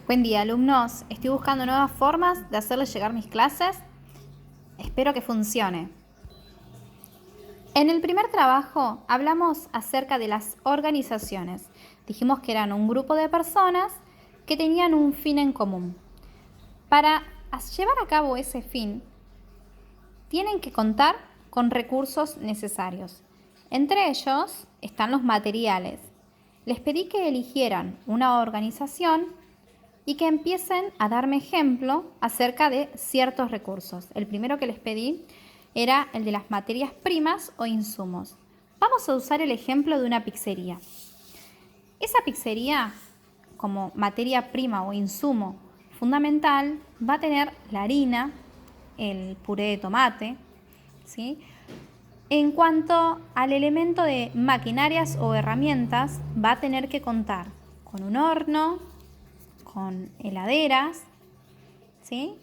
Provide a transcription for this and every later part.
Buen día, alumnos. Estoy buscando nuevas formas de hacerles llegar mis clases. Espero que funcione. En el primer trabajo hablamos acerca de las organizaciones. Dijimos que eran un grupo de personas que tenían un fin en común. Para llevar a cabo ese fin, tienen que contar con recursos necesarios. Entre ellos están los materiales. Les pedí que eligieran una organización y que empiecen a darme ejemplo acerca de ciertos recursos. El primero que les pedí era el de las materias primas o insumos. Vamos a usar el ejemplo de una pizzería. Esa pizzería, como materia prima o insumo fundamental, va a tener la harina, el puré de tomate, ¿sí? En cuanto al elemento de maquinarias o herramientas, va a tener que contar con un horno, con heladeras, ¿sí?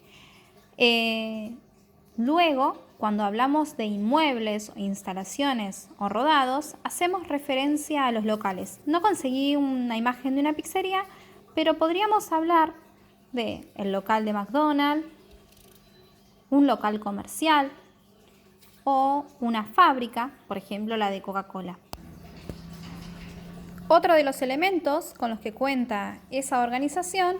Luego, cuando hablamos de inmuebles, instalaciones o rodados, hacemos referencia a los locales. No conseguí una imagen de una pizzería, pero podríamos hablar de el local de McDonald's, un local comercial o una fábrica, por ejemplo la de Coca-Cola. Otro de los elementos con los que cuenta esa organización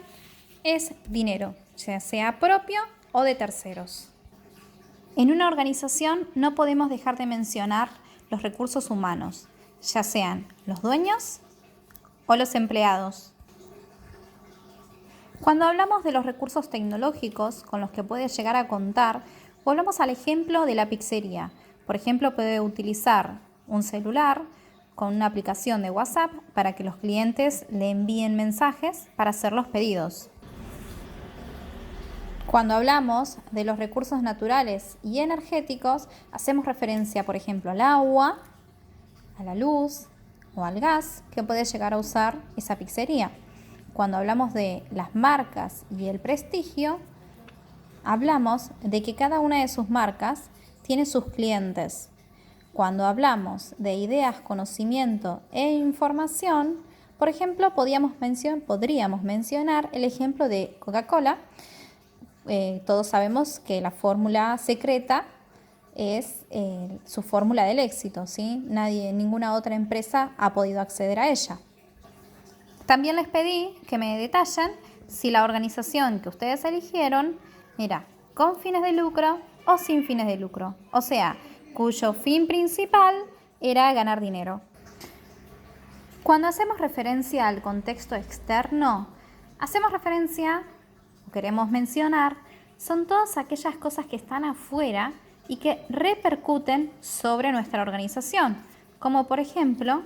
es dinero, ya sea propio o de terceros. En una organización no podemos dejar de mencionar los recursos humanos, ya sean los dueños o los empleados. Cuando hablamos de los recursos tecnológicos con los que puede llegar a contar, volvamos al ejemplo de la pizzería. Por ejemplo, puede utilizar un celular con una aplicación de WhatsApp para que los clientes le envíen mensajes para hacer los pedidos. Cuando hablamos de los recursos naturales y energéticos, hacemos referencia, por ejemplo, al agua, a la luz o al gas que puede llegar a usar esa pizzería. Cuando hablamos de las marcas y el prestigio, hablamos de que cada una de sus marcas tiene sus clientes. Cuando hablamos de ideas, conocimiento e información, por ejemplo, podríamos mencionar el ejemplo de Coca-Cola. Todos sabemos que la fórmula secreta es su fórmula del éxito, ¿sí? Ninguna otra empresa ha podido acceder a ella. También les pedí que me detallen si la organización que ustedes eligieron era con fines de lucro o sin fines de lucro, o sea, cuyo fin principal era ganar dinero. Cuando hacemos referencia al contexto externo, hacemos referencia, o queremos mencionar, son todas aquellas cosas que están afuera y que repercuten sobre nuestra organización, como por ejemplo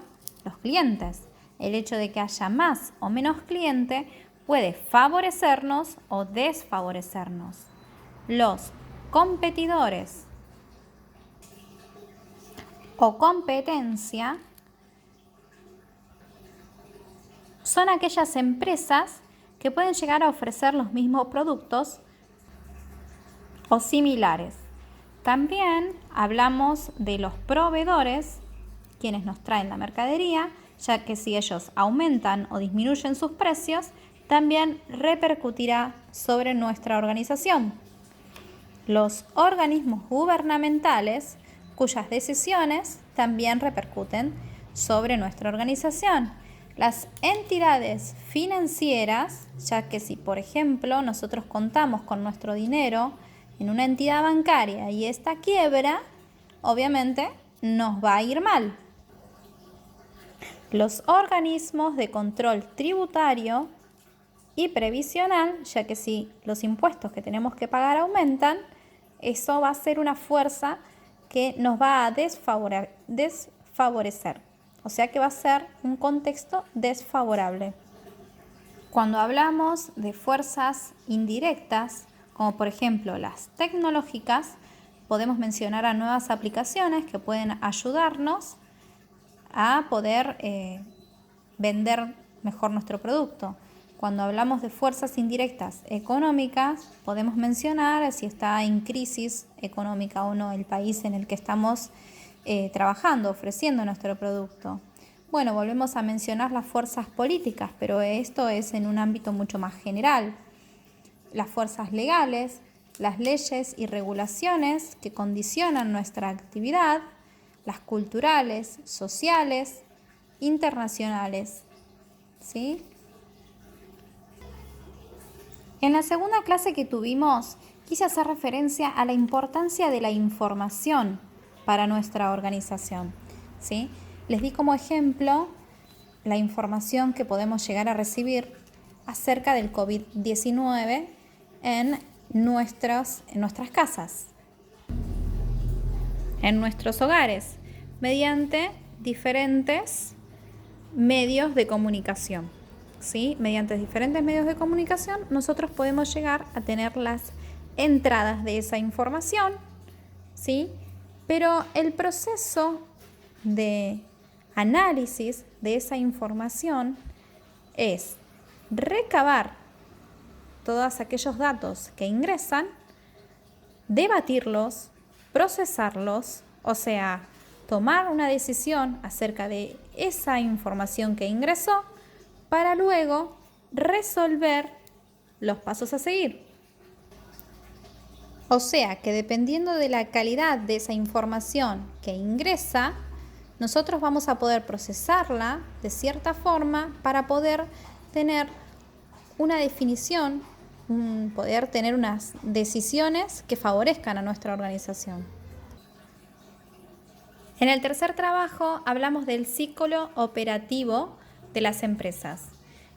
los clientes. El hecho de que haya más o menos cliente puede favorecernos o desfavorecernos. Los competidores o competencia son aquellas empresas que pueden llegar a ofrecer los mismos productos o similares. También hablamos de los proveedores, quienes nos traen la mercadería, ya que si ellos aumentan o disminuyen sus precios, también repercutirá sobre nuestra organización. Los organismos gubernamentales, cuyas decisiones también repercuten sobre nuestra organización. Las entidades financieras, ya que si, por ejemplo, nosotros contamos con nuestro dinero en una entidad bancaria y esta quiebra, obviamente nos va a ir mal. Los organismos de control tributario y previsional, ya que si los impuestos que tenemos que pagar aumentan, eso va a ser una fuerza que nos va a desfavorecer. O sea que va a ser un contexto desfavorable. Cuando hablamos de fuerzas indirectas, como por ejemplo las tecnológicas, podemos mencionar a nuevas aplicaciones que pueden ayudarnos a poder vender mejor nuestro producto. Cuando hablamos de fuerzas indirectas económicas, podemos mencionar si está en crisis económica o no el país en el que estamos trabajando, ofreciendo nuestro producto. Bueno, volvemos a mencionar las fuerzas políticas, pero esto es en un ámbito mucho más general. Las fuerzas legales, las leyes y regulaciones que condicionan nuestra actividad, las culturales, sociales, internacionales. ¿Sí? En la segunda clase que tuvimos, quise hacer referencia a la importancia de la información para nuestra organización. ¿Sí? Les di como ejemplo la información que podemos llegar a recibir acerca del COVID-19 en nuestras casas, en nuestros hogares, mediante diferentes medios de comunicación. ¿Sí? Mediante diferentes medios de comunicación nosotros podemos llegar a tener las entradas de esa información, ¿sí? Pero el proceso de análisis de esa información es recabar todos aquellos datos que ingresan, debatirlos, procesarlos, o sea, tomar una decisión acerca de esa información que ingresó para luego resolver los pasos a seguir. O sea que dependiendo de la calidad de esa información que ingresa, nosotros vamos a poder procesarla de cierta forma para poder tener una definición, poder tener unas decisiones que favorezcan a nuestra organización. En el tercer trabajo hablamos del ciclo operativo de las empresas.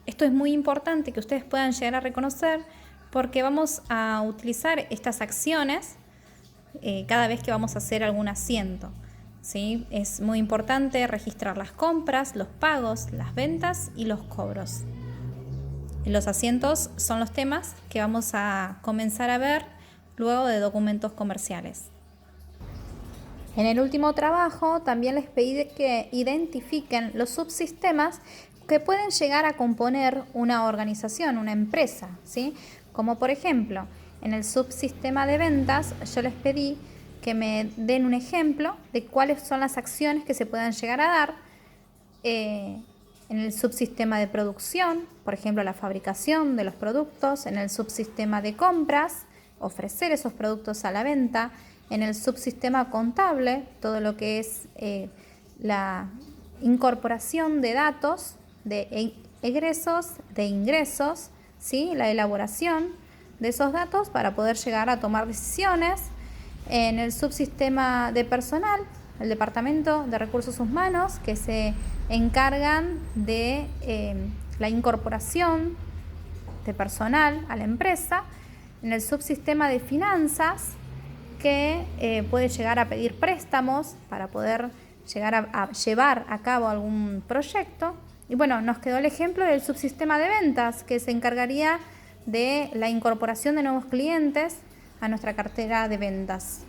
Esto es muy importante que ustedes puedan llegar a reconocer porque vamos a utilizar estas acciones cada vez que vamos a hacer algún asiento. ¿Sí? Es muy importante registrar las compras, los pagos, las ventas y los cobros. Los asientos son los temas que vamos a comenzar a ver luego de documentos comerciales. En el último trabajo también les pedí que identifiquen los subsistemas que pueden llegar a componer una organización, una empresa, ¿sí? Como por ejemplo, en el subsistema de ventas yo les pedí que me den un ejemplo de cuáles son las acciones que se puedan llegar a dar en el subsistema de producción, por ejemplo, la fabricación de los productos, en el subsistema de compras, ofrecer esos productos a la venta, en el subsistema contable, todo lo que es la incorporación de datos, de egresos, de ingresos, ¿sí? La elaboración de esos datos para poder llegar a tomar decisiones. En el subsistema de personal, el Departamento de Recursos Humanos, que se encargan de la incorporación de personal a la empresa. En el subsistema de finanzas, que puede llegar a pedir préstamos para poder llegar a llevar a cabo algún proyecto. Y bueno, nos quedó el ejemplo del subsistema de ventas, que se encargaría de la incorporación de nuevos clientes a nuestra cartera de ventas.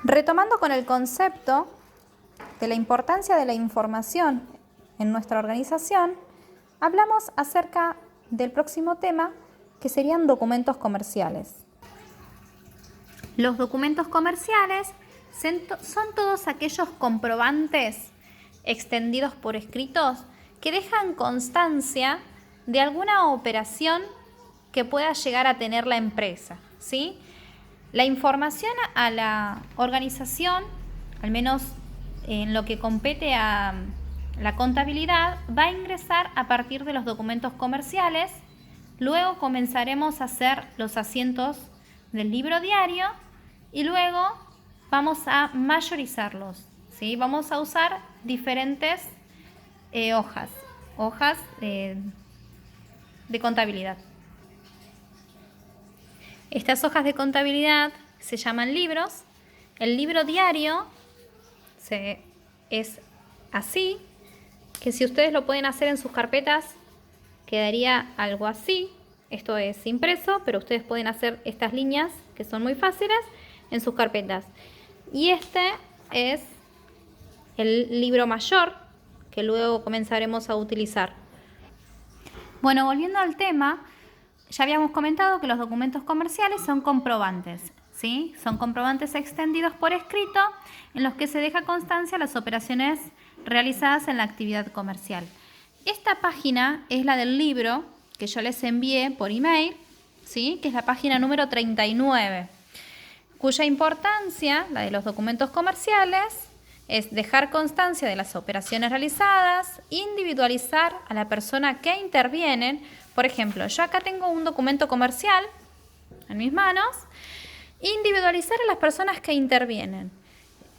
Retomando con el concepto de la importancia de la información en nuestra organización, hablamos acerca del próximo tema, que serían documentos comerciales. Los documentos comerciales son todos aquellos comprobantes extendidos por escritos que dejan constancia de alguna operación que pueda llegar a tener la empresa, ¿sí? La información a la organización, al menos en lo que compete a la contabilidad, va a ingresar a partir de los documentos comerciales. Luego comenzaremos a hacer los asientos del libro diario y luego vamos a mayorizarlos, ¿sí? Vamos a usar diferentes hojas de contabilidad. Estas hojas de contabilidad se llaman libros. El libro diario es así, que si ustedes lo pueden hacer en sus carpetas, quedaría algo así. Esto es impreso, pero ustedes pueden hacer estas líneas, que son muy fáciles, en sus carpetas. Y este es el libro mayor, que luego comenzaremos a utilizar. Bueno, volviendo al tema, ya habíamos comentado que los documentos comerciales son comprobantes, ¿sí? Son comprobantes extendidos por escrito en los que se deja constancia las operaciones realizadas en la actividad comercial. Esta página es la del libro que yo les envié por email, ¿sí? Que es la página número 39, cuya importancia, la de los documentos comerciales, es dejar constancia de las operaciones realizadas, individualizar a la persona que interviene. Por ejemplo, yo acá tengo un documento comercial en mis manos. Individualizar a las personas que intervienen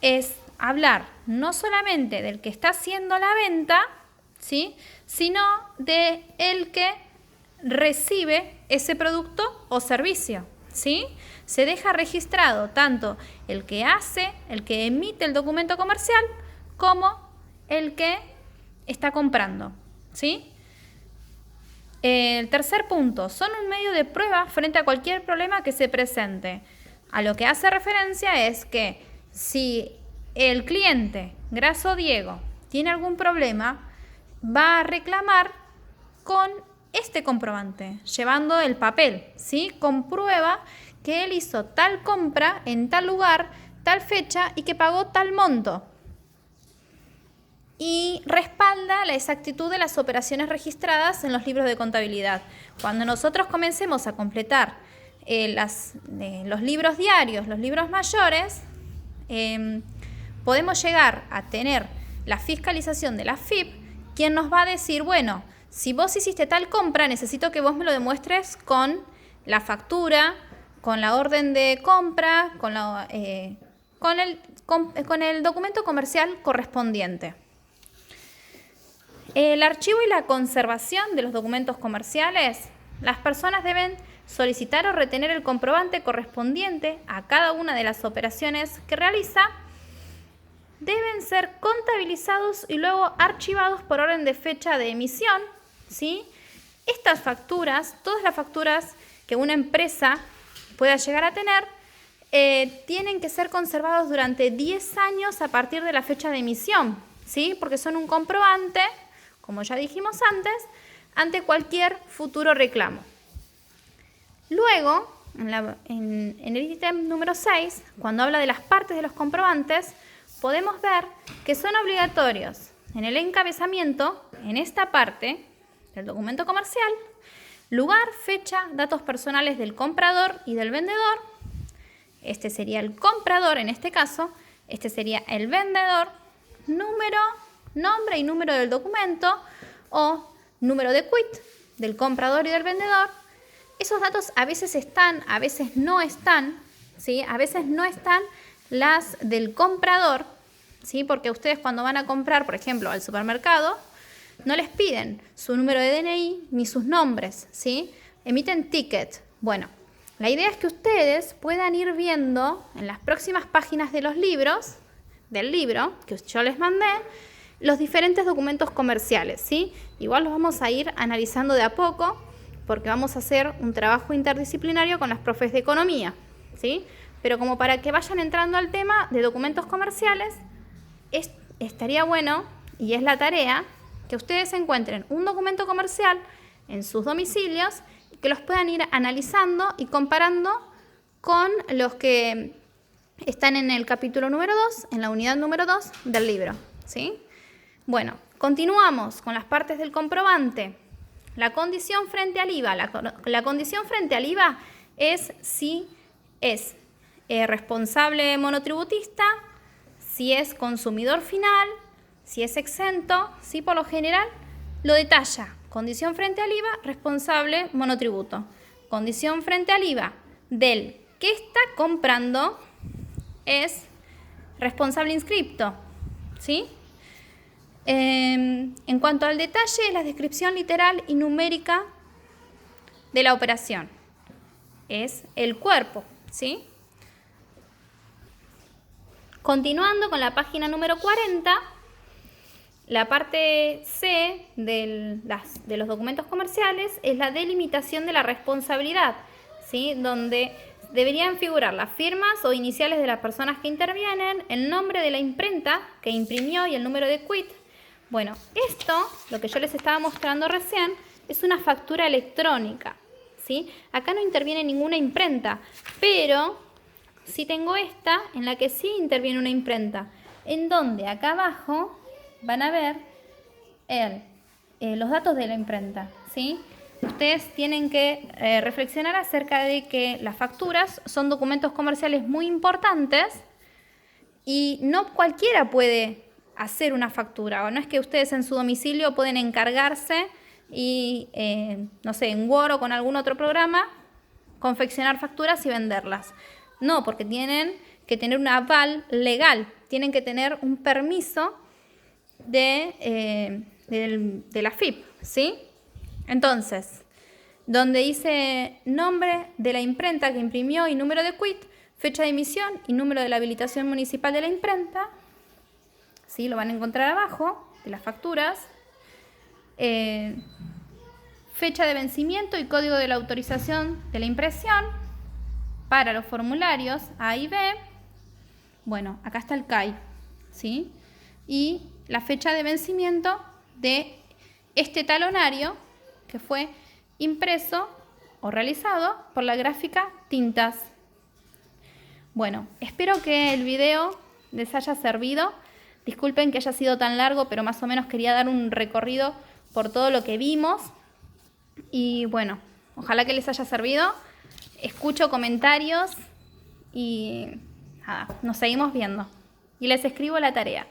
es hablar no solamente del que está haciendo la venta, ¿sí?, sino de el que recibe ese producto o servicio, ¿sí? Se deja registrado tanto el que hace, el que emite el documento comercial, como el que está comprando, ¿sí? El tercer punto, son un medio de prueba frente a cualquier problema que se presente. A lo que hace referencia es que si el cliente, Graso Diego, tiene algún problema, va a reclamar con este comprobante, llevando el papel, ¿sí? Comprueba que él hizo tal compra en tal lugar, tal fecha y que pagó tal monto. Y respalda la exactitud de las operaciones registradas en los libros de contabilidad. Cuando nosotros comencemos a completar los libros diarios, los libros mayores, podemos llegar a tener la fiscalización de la FIP, quien nos va a decir, bueno, si vos hiciste tal compra, necesito que vos me lo demuestres con la factura, con la orden de compra, con el documento comercial correspondiente. El archivo y la conservación de los documentos comerciales, las personas deben solicitar o retener el comprobante correspondiente a cada una de las operaciones que realiza. Deben ser contabilizados y luego archivados por orden de fecha de emisión, ¿sí? Estas facturas, todas las facturas que una empresa pueda llegar a tener, tienen que ser conservados durante 10 años a partir de la fecha de emisión, ¿sí? Porque son un comprobante, como ya dijimos antes, ante cualquier futuro reclamo. Luego, en el ítem número 6, cuando habla de las partes de los comprobantes, podemos ver que son obligatorios en el encabezamiento, en esta parte del documento comercial, lugar, fecha, datos personales del comprador y del vendedor. Este sería el comprador en este caso, este sería el vendedor, número, nombre y número del documento o número de quit del comprador y del vendedor. Esos datos a veces están, a veces no están, ¿sí? A veces no están las del comprador, ¿sí? Porque ustedes cuando van a comprar, por ejemplo, al supermercado, no les piden su número de DNI ni sus nombres, ¿sí? Emiten ticket. Bueno, la idea es que ustedes puedan ir viendo en las próximas páginas de los libros, del libro que yo les mandé, los diferentes documentos comerciales, ¿sí? Igual los vamos a ir analizando de a poco porque vamos a hacer un trabajo interdisciplinario con las profes de economía, ¿sí? Pero como para que vayan entrando al tema de documentos comerciales, estaría bueno, y es la tarea, que ustedes encuentren un documento comercial en sus domicilios y que los puedan ir analizando y comparando con los que están en el capítulo número 2, en la unidad número 2 del libro, ¿sí? Bueno, continuamos con las partes del comprobante. La condición frente al IVA. La condición frente al IVA es si es responsable monotributista, si es consumidor final, si es exento, ¿sí? Por lo general lo detalla. Condición frente al IVA, responsable monotributo. Condición frente al IVA del que está comprando es responsable inscripto, ¿sí? En cuanto al detalle, es la descripción literal y numérica de la operación. Es el cuerpo, ¿sí? Continuando con la página número 40, la parte C de los documentos comerciales es la delimitación de la responsabilidad, ¿sí? Donde deberían figurar las firmas o iniciales de las personas que intervienen, el nombre de la imprenta que imprimió y el número de quit. Bueno, esto, lo que yo les estaba mostrando recién, es una factura electrónica, ¿sí? Acá no interviene ninguna imprenta, pero sí tengo esta en la que sí interviene una imprenta, en donde acá abajo van a ver los datos de la imprenta, ¿sí? Ustedes tienen que reflexionar acerca de que las facturas son documentos comerciales muy importantes y no cualquiera puede hacer una factura, o no es que ustedes en su domicilio pueden encargarse y, no sé, en Word o con algún otro programa, confeccionar facturas y venderlas. No, porque tienen que tener un aval legal, tienen que tener un permiso de la FIP, ¿sí? Entonces, donde dice nombre de la imprenta que imprimió y número de quit, fecha de emisión y número de la habilitación municipal de la imprenta, ¿sí? Lo van a encontrar abajo de las facturas. Fecha de vencimiento y código de la autorización de la impresión para los formularios A y B. Bueno, acá está el CAI, ¿sí? Y la fecha de vencimiento de este talonario que fue impreso o realizado por la gráfica Tintas. Bueno, espero que el video les haya servido. Disculpen que haya sido tan largo, pero más o menos quería dar un recorrido por todo lo que vimos. Y bueno, ojalá que les haya servido. Escucho comentarios y nada, nos seguimos viendo. Y les escribo la tarea.